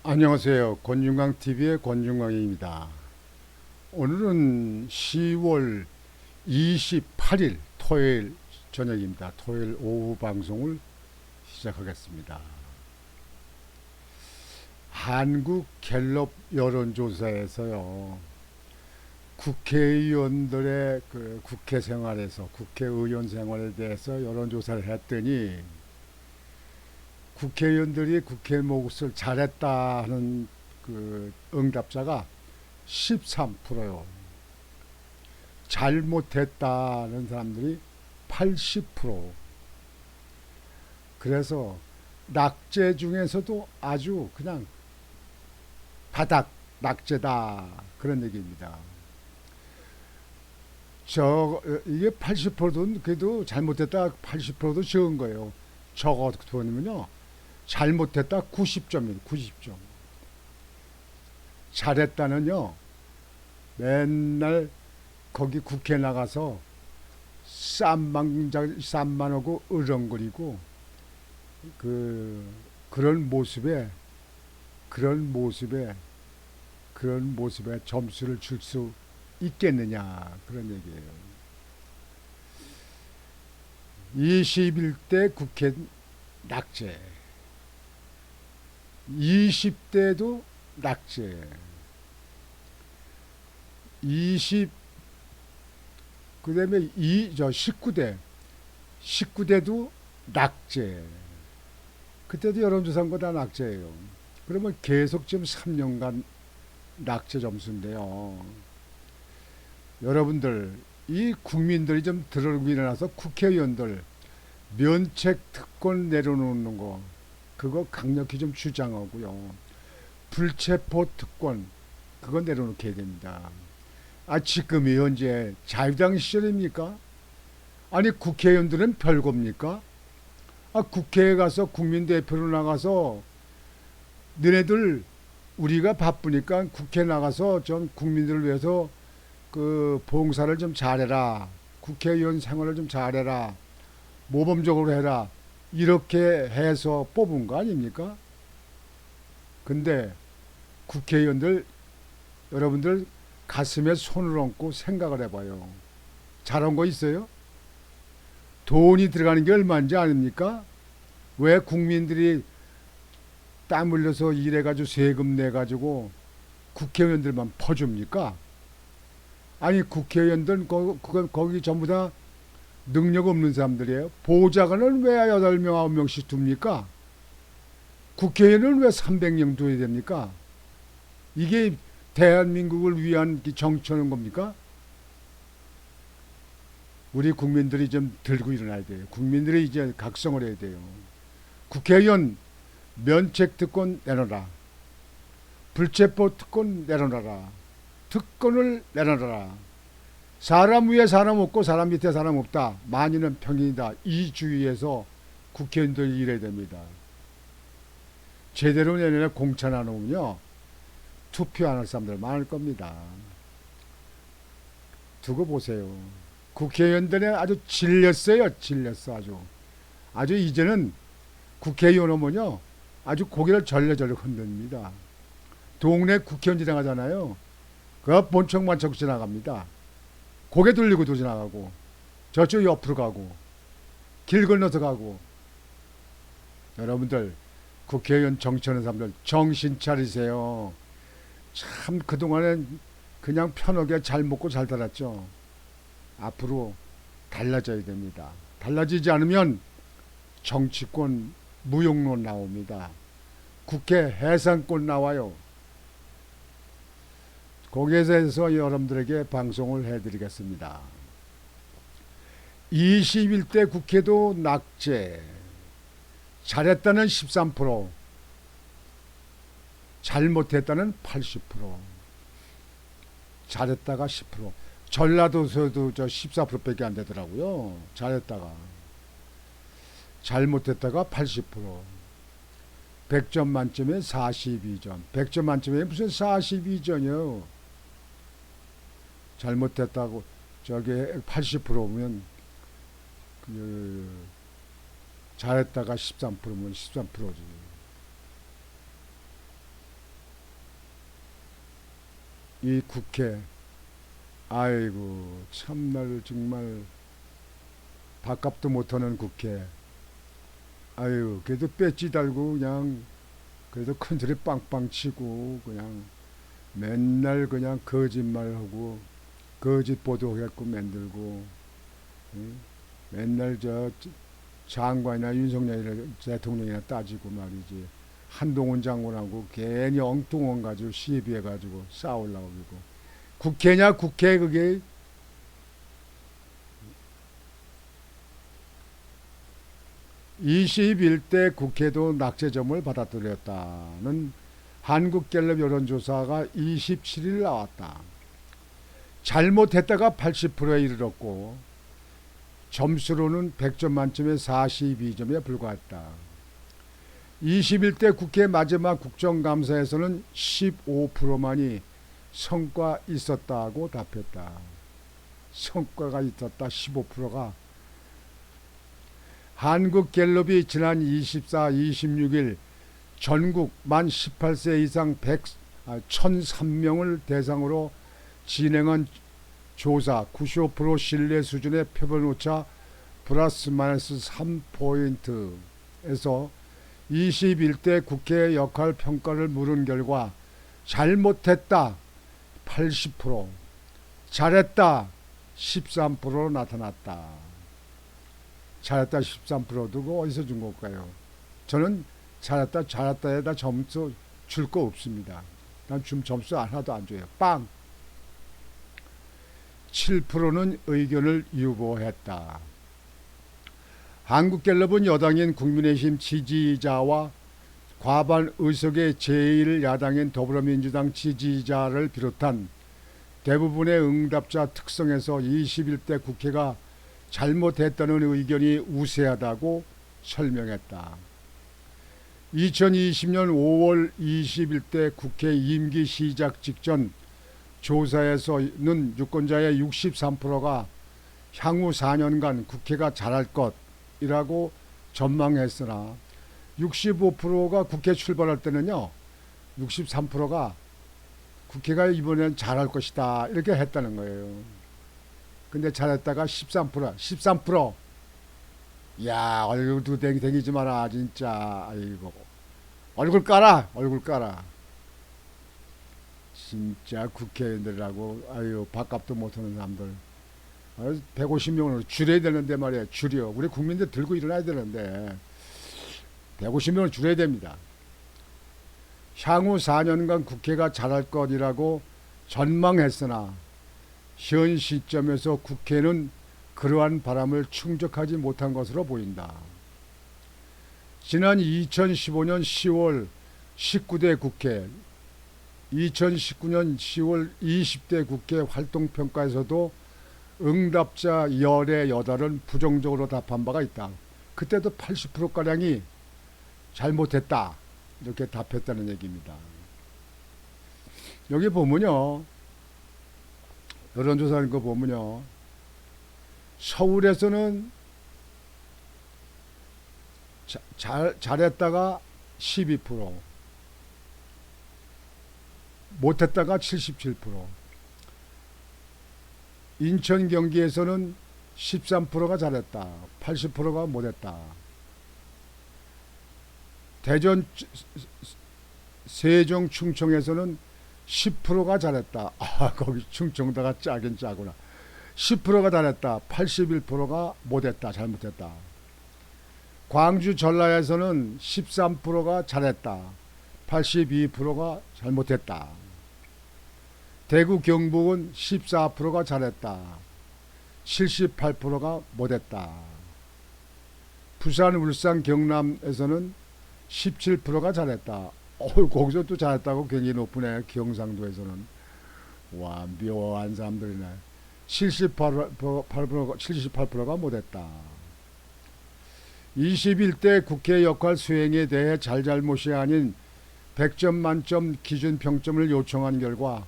안녕하세요. 권중광TV의 권중광입니다. 오늘은 10월 28일 토요일 저녁입니다. 토요일 오후 방송을 시작하겠습니다. 한국 갤럽 여론조사에서요, 국회의원들의 국회 생활에서, 국회의원 생활에 대해서 여론조사를 했더니, 국회의원들이 국회 몫을 잘했다 하는 응답자가 13%요. 잘못했다는 사람들이 80%. 그래서 낙제 중에서도 아주 그냥 바닥 낙제다 그런 얘기입니다. 이게 80%도 그래도 잘못했다 80%도 적은 거예요. 저거 어떻게 보냐면요. 잘못했다 90점이에요. 90점. 잘했다는요. 맨날 거기 국회 나가서 쌈만 하고 으렁거리고 그런 모습에 그런 모습에 그런 모습에 점수를 줄 수 있겠느냐 그런 얘기예요. 21대 국회 낙제, 20대도 낙제, 20 그다음에 19대도 낙제. 그때도 여론조사한 거 다 낙제예요. 그러면 계속 지금 3년간 낙제 점수인데요. 여러분들 이 국민들이 좀 들어오고 일어나서 국회의원들 면책 특권 내려놓는 거 그거 강력히 좀 주장하고요. 불체포 특권 그거 내려놓게 됩니다. 지금이 현재 자유당 시절입니까? 아니 국회의원들은 별겁니까? 국회에 가서 국민대표로 나가서 너네들 우리가 바쁘니까 국회 나가서 좀 국민들을 위해서 봉사를 좀 잘해라. 국회의원 생활을 좀 잘해라. 모범적으로 해라. 이렇게 해서 뽑은 거 아닙니까? 근데 국회의원들 여러분들 가슴에 손을 얹고 생각을 해봐요. 잘한 거 있어요? 돈이 들어가는 게 얼마인지 아닙니까? 왜 국민들이 땀 흘려서 일해가지고 세금 내가지고 국회의원들만 퍼줍니까? 아니 국회의원들 거기 전부 다 능력 없는 사람들이에요. 보좌관은 왜 8명 9명씩 둡니까? 국회의원은 왜 300명 둬야 됩니까? 이게 대한민국을 위한 정치하는 겁니까? 우리 국민들이 좀 들고 일어나야 돼요. 국민들이 이제 각성을 해야 돼요. 국회의원 면책특권 내놔라. 불체포 특권 내놔라. 특권을 내놔라. 사람 위에 사람 없고 사람 밑에 사람 없다. 만인은 평인이다. 이 주의에서 국회의원들이 일해야 됩니다. 제대로 내년에 공천 안 오면요. 투표 안 할 사람들 많을 겁니다. 두고 보세요. 국회의원들은 아주 질렸어요. 질렸어 아주. 아주 이제는 국회의원 오면요. 아주 고개를 절레절레 흔듭니다. 동네 국회의원 지나가잖아요. 그 본청만청 지나갑니다. 고개 돌리고도 지나가고 저쪽 옆으로 가고 길 건너서 가고. 여러분들 국회의원 정치하는 사람들 정신 차리세요. 참 그동안엔 그냥 편하게 잘 먹고 잘 살았죠. 앞으로 달라져야 됩니다. 달라지지 않으면 정치권 무용론 나옵니다. 국회 해산권 나와요. 거기에서 여러분들에게 방송을 해드리겠습니다. 21대 국회도 낙제. 잘했다는 13%, 잘못했다는 80%, 잘했다가 10%. 전라도에서도 14%밖에 안 되더라고요. 잘했다가. 잘못했다가 80%. 100점 만점에 42점. 100점 만점에 무슨 42점이요. 잘못했다고 저기 80%면 잘했다가 13%면 13%지. 이 국회, 아이고 참날 정말 밥값도 못하는 국회. 아유 그래도 배지 달고 그냥 그래도 큰 소리 빵빵 치고 그냥 맨날 그냥 거짓말하고 거짓 보도하겠고 만들고, 응? 맨날 저 장관이나 윤석열 대통령이나 따지고 말이지. 한동훈 장관하고 괜히 엉뚱한 가지고 시비해가지고 싸우려고 그러고. 국회냐 국회 그게. 21대 국회도 낙제점을 받아들였다는 한국갤럽 여론조사가 27일 나왔다. 잘못했다가 80%에 이르렀고 점수로는 100점 만점에 42점에 불과했다. 21대 국회 마지막 국정감사에서는 15%만이 성과 있었다고 답했다. 성과가 있었다 15%가. 한국갤럽이 지난 24, 26일 전국 만 18세 이상 1,003명을 대상으로 진행한 조사 95% 신뢰 수준의 표본오차 플러스 마이너스 3포인트에서 21대 국회 역할 평가를 물은 결과 잘못했다 80%, 잘했다 13%로 나타났다. 잘했다 13%도 그 어디서 준 걸까요? 저는 잘했다에다 점수 줄 거 없습니다. 난 지금 점수 하나도 안 줘요. 빵! 7%는 의견을 유보했다. 한국갤럽은 여당인 국민의힘 지지자와 과반 의석의 제1야당인 더불어민주당 지지자를 비롯한 대부분의 응답자 특성에서 21대 국회가 잘못했다는 의견이 우세하다고 설명했다. 2020년 5월 21대 국회 임기 시작 직전 조사에서는 유권자의 63%가 향후 4년간 국회가 잘할 것이라고 전망했으나 65%가 국회 출발할 때는요, 63%가 국회가 이번엔 잘할 것이다 이렇게 했다는 거예요. 근데 잘했다가 13%. 야, 얼굴도 댕기지 마라 진짜. 아이고, 얼굴 깔아. 진짜 국회의원들하고 아유 밥값도 못하는 사람들 150명으로 줄여야 되는데 말이야. 줄여. 우리 국민들 들고 일어나야 되는데 150명을 줄여야 됩니다. 향후 4년간 국회가 잘할 것이라고 전망했으나 현 시점에서 국회는 그러한 바람을 충족하지 못한 것으로 보인다. 지난 2015년 10월 19대 국회, 2019년 10월 20대 국회 활동평가에서도 응답자 열의 여덟은 부정적으로 답한 바가 있다. 그때도 80%가량이 잘못했다 이렇게 답했다는 얘기입니다. 여기 보면요, 여론조사하는 거 보면요, 서울에서는 잘했다가 12%, 못했다가 77%, 인천 경기에서는 13%가 잘했다, 80%가 못했다, 대전 세종 충청에서는 10%가 잘했다. 아, 거기 충청도가 짜긴 짜구나. 10%가 잘했다. 81%가 못했다. 잘못했다. 광주 전라에서는 13%가 잘했다. 82%가 잘못했다. 대구 경북은 14%가 잘했다. 78%가 못했다. 부산 울산 경남에서는 17%가 잘했다. 거기서 또 잘했다고 굉장히 높으네. 경상도에서는. 와, 묘한 사람들이네. 78%가 못했다. 21대 국회 역할 수행에 대해 잘잘못이 아닌 100점 만점 기준 평점을 요청한 결과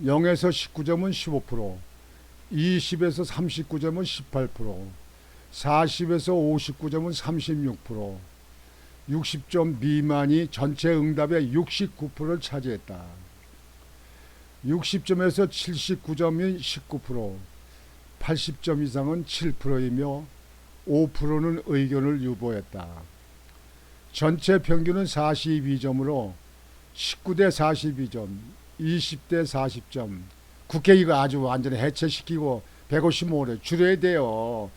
0에서 19점은 15%, 20에서 39점은 18%, 40에서 59점은 36%, 60점 미만이 전체 응답의 69%를 차지했다. 60점에서 79점이 19%, 80점 이상은 7%이며 5%는 의견을 유보했다. 전체 평균은 42점으로 19대 42점, 20대 40점. 국회 이거 아주 완전히 해체시키고 155로 줄여야 돼요.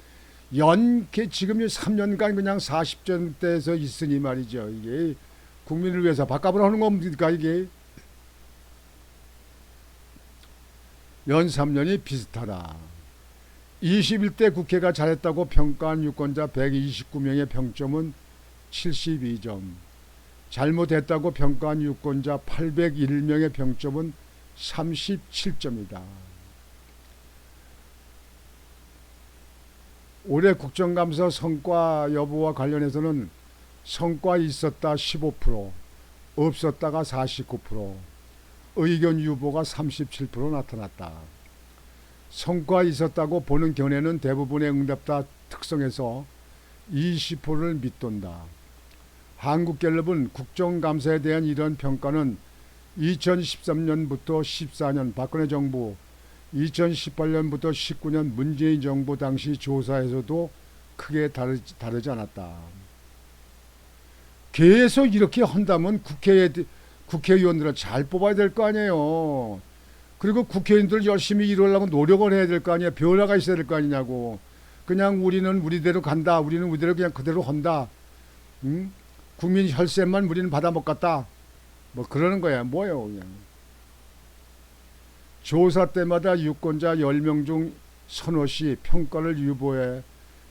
지금 3년간 그냥 40점대에서 있으니 말이죠. 이게 국민을 위해서 바꿔보려 하는 겁니까 이게. 연 3년이 비슷하다. 21대 국회가 잘했다고 평가한 유권자 129명의 평점은 72점, 잘못했다고 평가한 유권자 801명의 평점은 37점이다. 올해 국정감사 성과 여부와 관련해서는 성과 있었다 15%, 없었다가 49%, 의견 유보가 37% 나타났다. 성과 있었다고 보는 견해는 대부분의 응답자 특성에서 20%를 밑돈다. 한국갤럽은 국정감사에 대한 이런 평가는 2013년부터 14년 박근혜 정부, 2018년부터 19년 문재인 정부 당시 조사에서도 크게 다르지 않았다. 계속 이렇게 한다면 국회의원들을 잘 뽑아야 될 거 아니에요. 그리고 국회의원들 열심히 일하려고 노력을 해야 될 거 아니야. 변화가 있어야 될 거 아니냐고. 그냥 우리는 우리대로 간다. 우리는 우리대로 그냥 그대로 한다. 응? 국민 혈세만 우리는 받아먹겠다. 뭐 그러는 거야. 뭐예요 그냥. 조사 때마다 유권자 10명 중 서너씩 평가를 유보해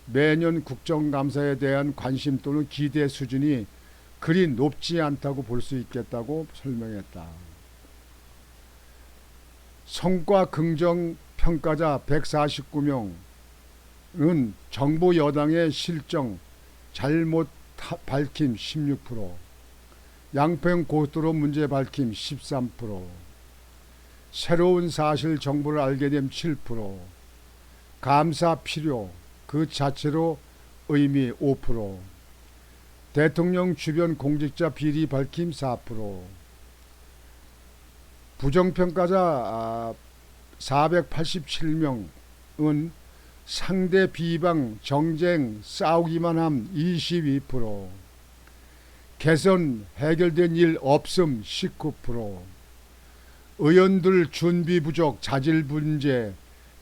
매년 국정감사에 대한 관심 또는 기대 수준이 그리 높지 않다고 볼 수 있겠다고 설명했다. 성과 긍정 평가자 149명은 정부 여당의 실정, 잘못 밝힘 16%, 양평 고속도로 문제 밝힘 13%, 새로운 사실 정보를 알게 됨 7%, 감사 필요 그 자체로 의미 5%, 대통령 주변 공직자 비리 밝힘 4%, 부정평가자 487명은 상대 비방, 정쟁, 싸우기만 함 22%, 개선, 해결된 일 없음 19%, 의원들 준비 부족, 자질 문제,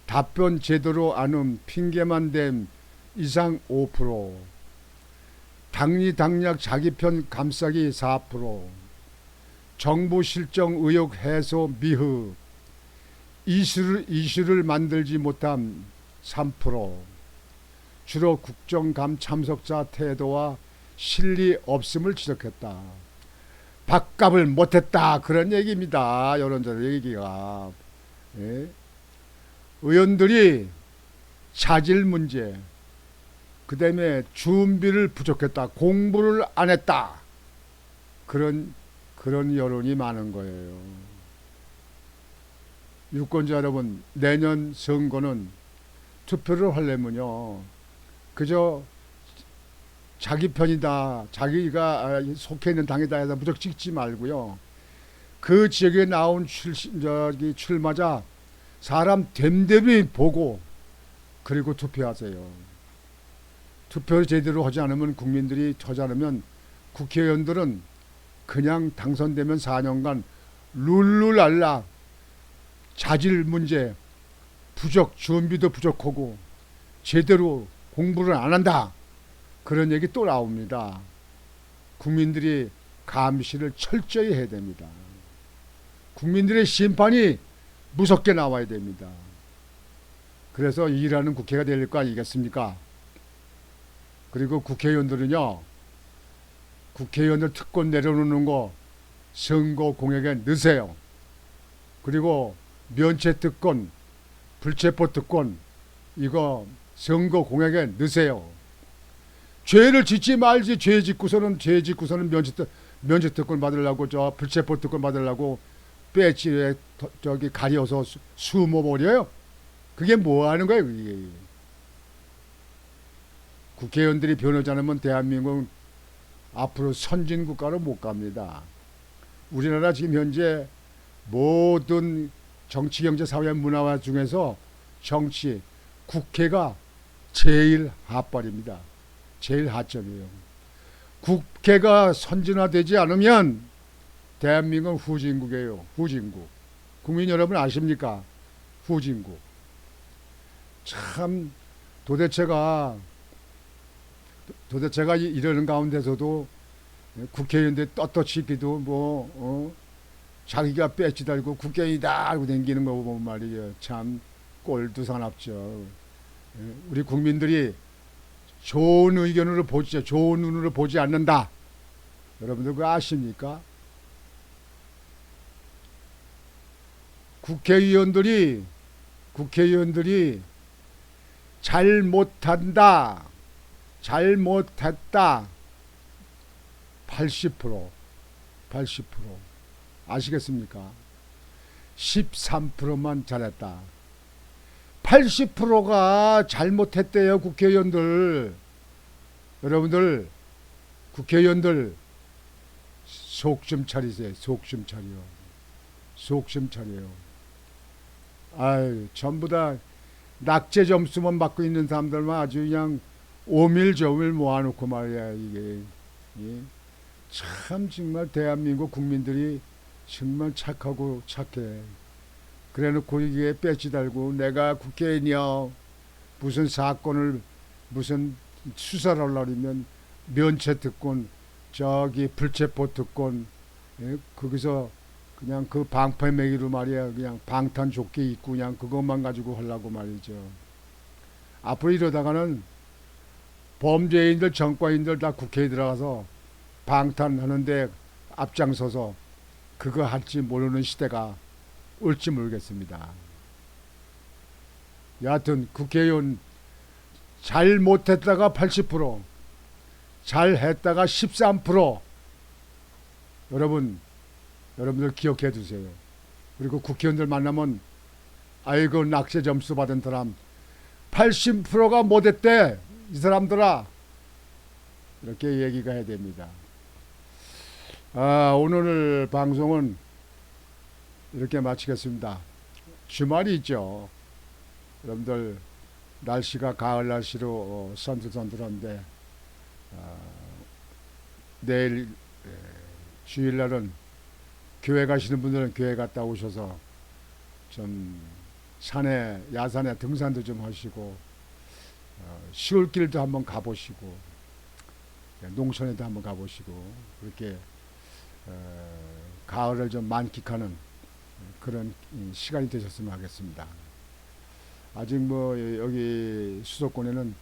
답변 제대로 안음, 핑계만 댐 이상 5%, 당리당략 자기 편 감싸기 4%, 정부 실정 의혹 해소 미흡, 이슈를 만들지 못함 3%, 주로 국정감 참석자 태도와 실리 없음을 지적했다. 밥값을 못했다 그런 얘기입니다. 여론조사 얘기가. 예? 의원들이 자질 문제, 그 다음에 준비를 부족했다, 공부를 안 했다, 그런 여론이 많은 거예요. 유권자 여러분, 내년 선거는 투표를 하려면요, 그저 자기 편이다, 자기가 속해 있는 당이다 해서 무조건 찍지 말고요, 그 지역에 나온 출마자 사람 됨됨이 보고 그리고 투표하세요. 투표를 제대로 하지 않으면, 국민들이 하지 않으면 국회의원들은 그냥 당선되면 4년간 룰루랄라 자질 문제, 부족, 준비도 부족하고 제대로 공부를 안 한다, 그런 얘기 또 나옵니다. 국민들이 감시를 철저히 해야 됩니다. 국민들의 심판이 무섭게 나와야 됩니다. 그래서 일하는 국회가 될 거 아니겠습니까? 그리고 국회의원들은요, 국회의원들 특권 내려놓는 거 선거 공약에 넣으세요. 그리고 면책 특권, 불체포 특권 이거 선거 공약에 넣으세요. 죄를 짓지 말지. 죄 짓고서는 면책 특권 받으려고, 불체포 특권 받으려고 배지에 가려서 숨어버려요. 그게 뭐 하는 거예요 그게. 국회의원들이 변하지 않으면 대한민국은 앞으로 선진국가로 못 갑니다. 우리나라 지금 현재 모든 정치, 경제, 사회, 문화 중에서 정치, 국회가 제일 하빨입니다. 제일 하점이에요. 국회가 선진화되지 않으면 대한민국은 후진국이에요. 후진국. 국민 여러분 아십니까? 후진국. 참 도대체가 이러는 가운데서도 국회의원들 떳떳이기도 자기가 배지 달고 국회의원이다 하고 다니는 거 보면 말이에요. 참 꼴도 사납죠. 우리 국민들이 좋은 의견으로 보지, 좋은 눈으로 보지 않는다. 여러분들 그거 아십니까? 국회의원들이 잘못한다, 잘못했다. 80% 아시겠습니까? 13%만 잘했다. 80%가 잘못했대요. 국회의원들. 여러분들 국회의원들 속 좀 차리세요. 속 좀 차려. 속 좀 차려요. 아유, 전부 다 낙제 점수만 받고 있는 사람들만 아주 그냥 오밀조밀 모아놓고 말이야. 이게 참 정말 대한민국 국민들이 정말 착하고 착해. 그래놓고 이게 배지 달고 내가 국회의원이야. 무슨 사건을 무슨 수사를 하려면 면책 특권, 저기 불체포 특권, 거기서 그냥 그 방패매기로 말이야. 그냥 방탄조끼 입고 그냥 그것만 가지고 하려고 말이죠. 앞으로 이러다가는 범죄인들, 정과인들 다 국회에 들어가서 방탄하는데 앞장서서 그거 할지 모르는 시대가 올지 모르겠습니다. 여하튼 국회의원 잘못했다가 80%, 잘했다가 13%. 여러분들 기억해 두세요. 그리고 국회의원들 만나면 아이고 낙제 점수 받은 사람 80%가 못했대 이 사람들아, 이렇게 얘기가 해야 됩니다. 오늘 방송은 이렇게 마치겠습니다. 주말이 있죠. 여러분들 날씨가 가을 날씨로 선들선들한데 내일 주일날은 교회 가시는 분들은 교회 갔다 오셔서 좀 야산에 등산도 좀 하시고 시골길도 한번 가보시고 농촌에도 한번 가보시고 그렇게 가을을 좀 만끽하는 그런 시간이 되셨으면 하겠습니다. 아직 여기 수도권에는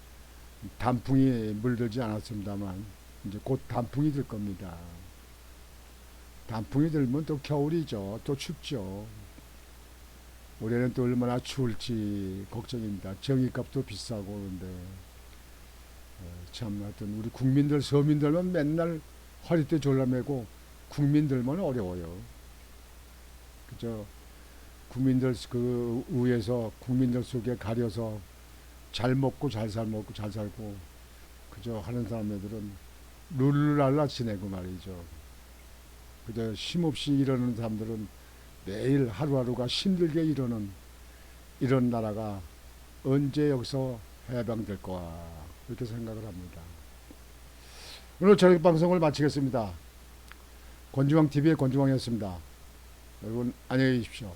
단풍이 물들지 않았습니다만 이제 곧 단풍이 들 겁니다. 단풍이 들면 또 겨울이죠. 또 춥죠. 올해는 또 얼마나 추울지 걱정입니다. 전기값도 비싸고 그런데 참 하여튼 우리 국민들 서민들만 맨날 허리띠 졸라매고 국민들만 어려워요. 그저 국민들 그 위에서 국민들 속에 가려서 잘 먹고 잘 살고 그저 하는 사람들은 룰루랄라 지내고 말이죠. 그저 쉼없이 이러는 사람들은 매일 하루하루가 힘들게 이런 나라가 언제 여기서 해방될 거야 이렇게 생각을 합니다. 오늘 저녁 방송을 마치겠습니다. 권중왕TV의 권중왕이었습니다. 여러분 안녕히 계십시오.